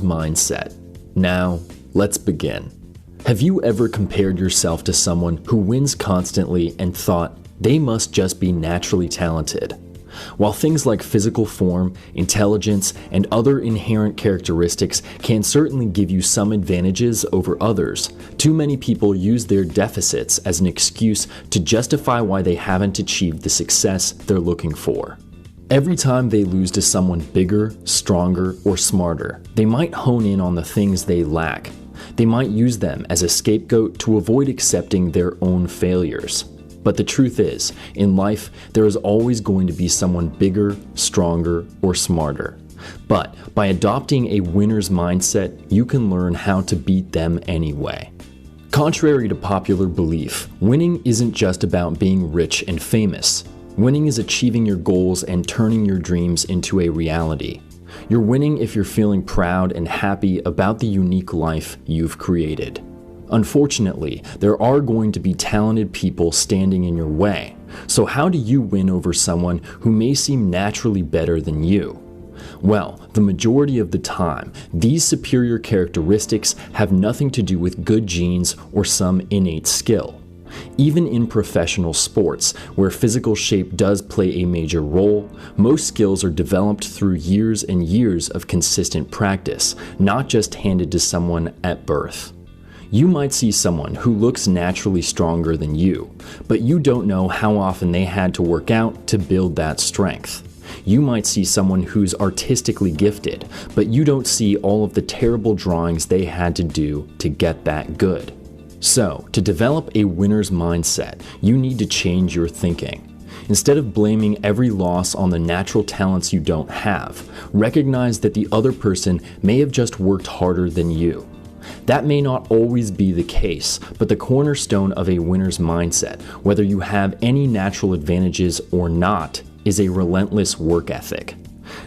mindset. Now, let's begin. Have you ever compared yourself to someone who wins constantly and thought they must just be naturally talented? While things like physical form, intelligence, and other inherent characteristics can certainly give you some advantages over others, too many people use their deficits as an excuse to justify why they haven't achieved the success they're looking for. Every time they lose to someone bigger, stronger, or smarter, they might hone in on the things they lack. They might use them as a scapegoat to avoid accepting their own failures. But the truth is, in life, there is always going to be someone bigger, stronger, or smarter. But by adopting a winner's mindset, you can learn how to beat them anyway. Contrary to popular belief, winning isn't just about being rich and famous. Winning is achieving your goals and turning your dreams into a reality. You're winning if you're feeling proud and happy about the unique life you've created. Unfortunately, there are going to be talented people standing in your way. So how do you win over someone who may seem naturally better than you? Well, the majority of the time, these superior characteristics have nothing to do with good genes or some innate skill. Even in professional sports, where physical shape does play a major role, most skills are developed through years and years of consistent practice, not just handed to someone at birth. You might see someone who looks naturally stronger than you, but you don't know how often they had to work out to build that strength. You might see someone who's artistically gifted, but you don't see all of the terrible drawings they had to do to get that good. So, to develop a winner's mindset, you need to change your thinking. Instead of blaming every loss on the natural talents you don't have, recognize that the other person may have just worked harder than you. That may not always be the case, but the cornerstone of a winner's mindset, whether you have any natural advantages or not, is a relentless work ethic.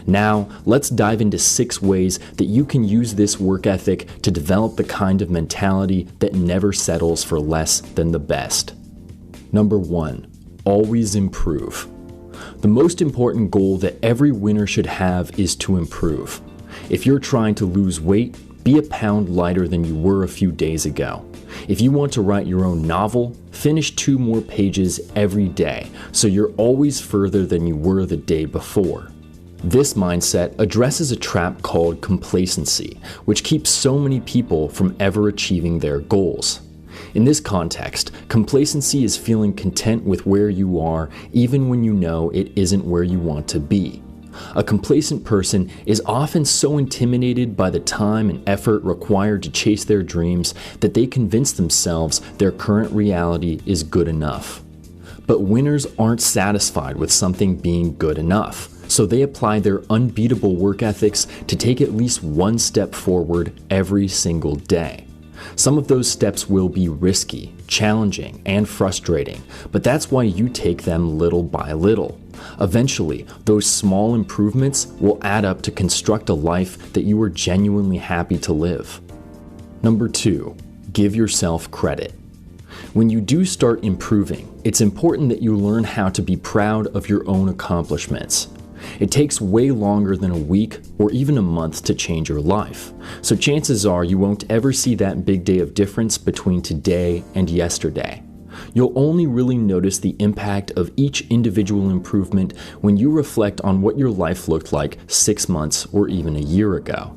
Now, let's dive into 6 ways that you can use this work ethic to develop the kind of mentality that never settles for less than the best. Number 1, always improve. The most important goal that every winner should have is to improve. If you're trying to lose weight, be a pound lighter than you were a few days ago. If you want to write your own novel, finish 2 more pages every day so you're always further than you were the day before. This mindset addresses a trap called complacency, which keeps so many people from ever achieving their goals. In this context, complacency is feeling content with where you are even when you know it isn't where you want to be. A complacent person is often so intimidated by the time and effort required to chase their dreams that they convince themselves their current reality is good enough. But winners aren't satisfied with something being good enough, so they apply their unbeatable work ethics to take at least 1 step forward every single day. Some of those steps will be risky, challenging, and frustrating, but that's why you take them little by little. Eventually, those small improvements will add up to construct a life that you are genuinely happy to live. Number 2, give yourself credit. When you do start improving, it's important that you learn how to be proud of your own accomplishments. It takes way longer than a week or even a month to change your life, so chances are you won't ever see that big day of difference between today and yesterday. You'll only really notice the impact of each individual improvement when you reflect on what your life looked like 6 months or even a year ago.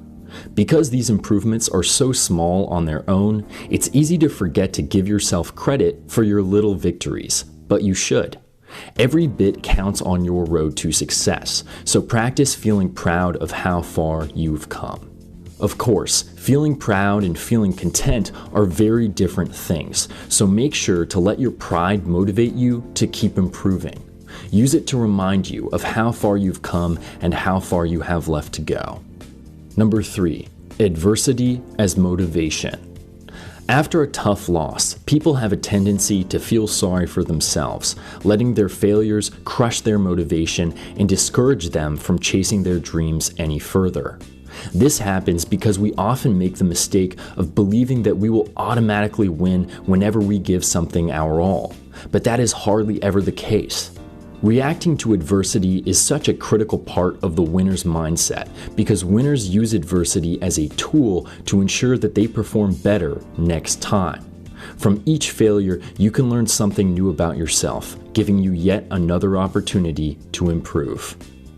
Because these improvements are so small on their own, it's easy to forget to give yourself credit for your little victories, but you should. Every bit counts on your road to success, so practice feeling proud of how far you've come. Of course, feeling proud and feeling content are very different things, so make sure to let your pride motivate you to keep improving. Use it to remind you of how far you've come and how far you have left to go. Number 3, adversity as motivation. After a tough loss, people have a tendency to feel sorry for themselves, letting their failures crush their motivation and discourage them from chasing their dreams any further. This happens because we often make the mistake of believing that we will automatically win whenever we give something our all, but that is hardly ever the case. Reacting to adversity is such a critical part of the winner's mindset because winners use adversity as a tool to ensure that they perform better next time. From each failure, you can learn something new about yourself, giving you yet another opportunity to improve.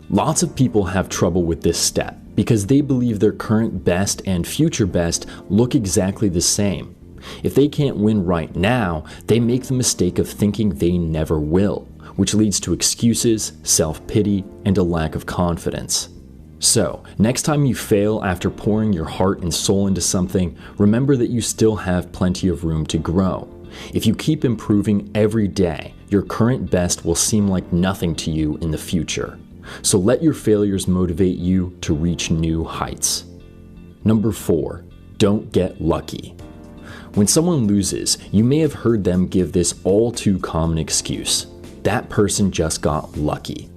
Lots of people have trouble with this step because they believe their current best and future best look exactly the same. If they can't win right now, they make the mistake of thinking they never will, which leads to excuses, self-pity, and a lack of confidence. So, next time you fail after pouring your heart and soul into something, remember that you still have plenty of room to grow. If you keep improving every day, your current best will seem like nothing to you in the future. So let your failures motivate you to reach new heights. Number 4, don't get lucky. When someone loses, you may have heard them give this all too common excuse. That person just got lucky.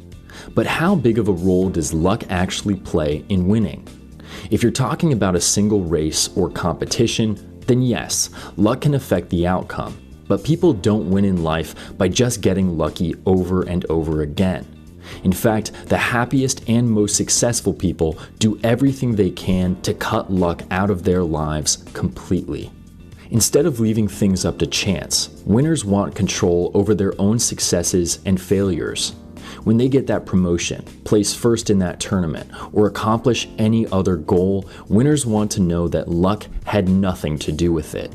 But how big of a role does luck actually play in winning? If you're talking about a single race or competition, then yes, luck can affect the outcome. But people don't win in life by just getting lucky over and over again. In fact, the happiest and most successful people do everything they can to cut luck out of their lives completely. Instead of leaving things up to chance, winners want control over their own successes and failures. When they get that promotion, place first in that tournament, or accomplish any other goal, winners want to know that luck had nothing to do with it.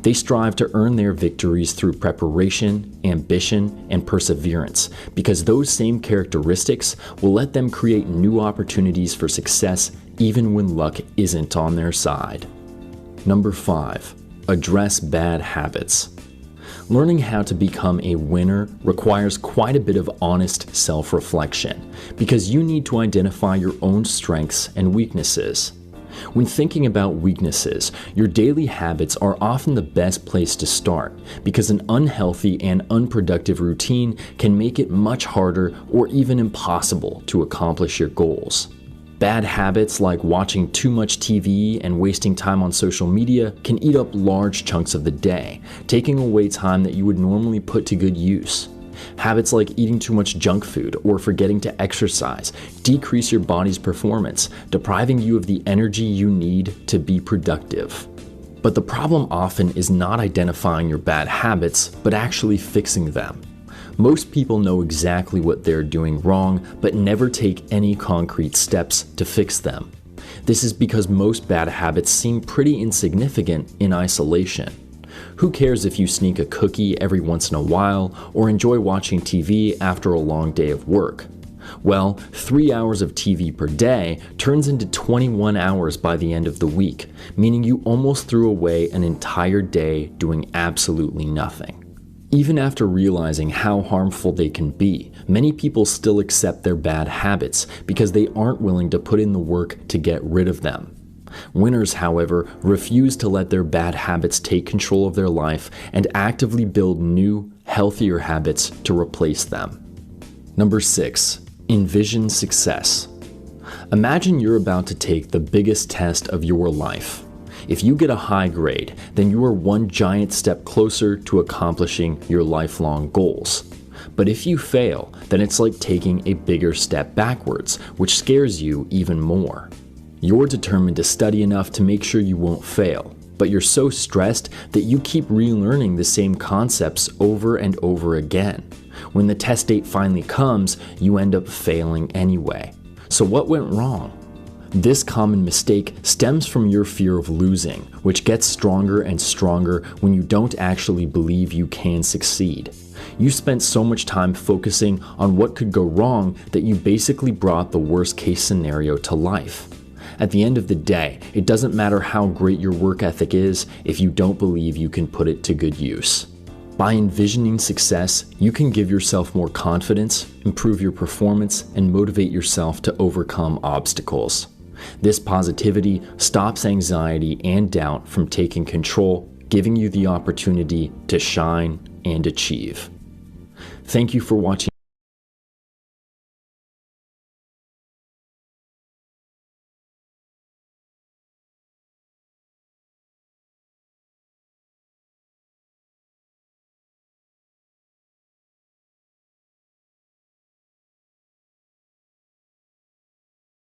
They strive to earn their victories through preparation, ambition, and perseverance, because those same characteristics will let them create new opportunities for success even when luck isn't on their side. Number 5, address bad habits. Learning how to become a winner requires quite a bit of honest self-reflection, because you need to identify your own strengths and weaknesses. When thinking about weaknesses, your daily habits are often the best place to start, because an unhealthy and unproductive routine can make it much harder or even impossible to accomplish your goals. Bad habits like watching too much TV and wasting time on social media can eat up large chunks of the day, taking away time that you would normally put to good use. Habits like eating too much junk food or forgetting to exercise decrease your body's performance, depriving you of the energy you need to be productive. But the problem often is not identifying your bad habits, but actually fixing them. Most people know exactly what they're doing wrong, but never take any concrete steps to fix them. This is because most bad habits seem pretty insignificant in isolation. Who cares if you sneak a cookie every once in a while or enjoy watching TV after a long day of work? Well, 3 hours of TV per day turns into 21 hours by the end of the week, meaning you almost threw away an entire day doing absolutely nothing. Even after realizing how harmful they can be, many people still accept their bad habits because they aren't willing to put in the work to get rid of them. Winners, however, refuse to let their bad habits take control of their life and actively build new, healthier habits to replace them. Number 6, envision success. Imagine you're about to take the biggest test of your life. If you get a high grade, then you are one giant step closer to accomplishing your lifelong goals. But if you fail, then it's like taking a bigger step backwards, which scares you even more. You're determined to study enough to make sure you won't fail, but you're so stressed that you keep relearning the same concepts over and over again. When the test date finally comes, you end up failing anyway. So what went wrong? This common mistake stems from your fear of losing, which gets stronger and stronger when you don't actually believe you can succeed. You spent so much time focusing on what could go wrong that you basically brought the worst case scenario to life. At the end of the day, it doesn't matter how great your work ethic is if you don't believe you can put it to good use. By envisioning success, you can give yourself more confidence, improve your performance, and motivate yourself to overcome obstacles. This positivity stops anxiety and doubt from taking control, giving you the opportunity to shine and achieve. Thank you for watching.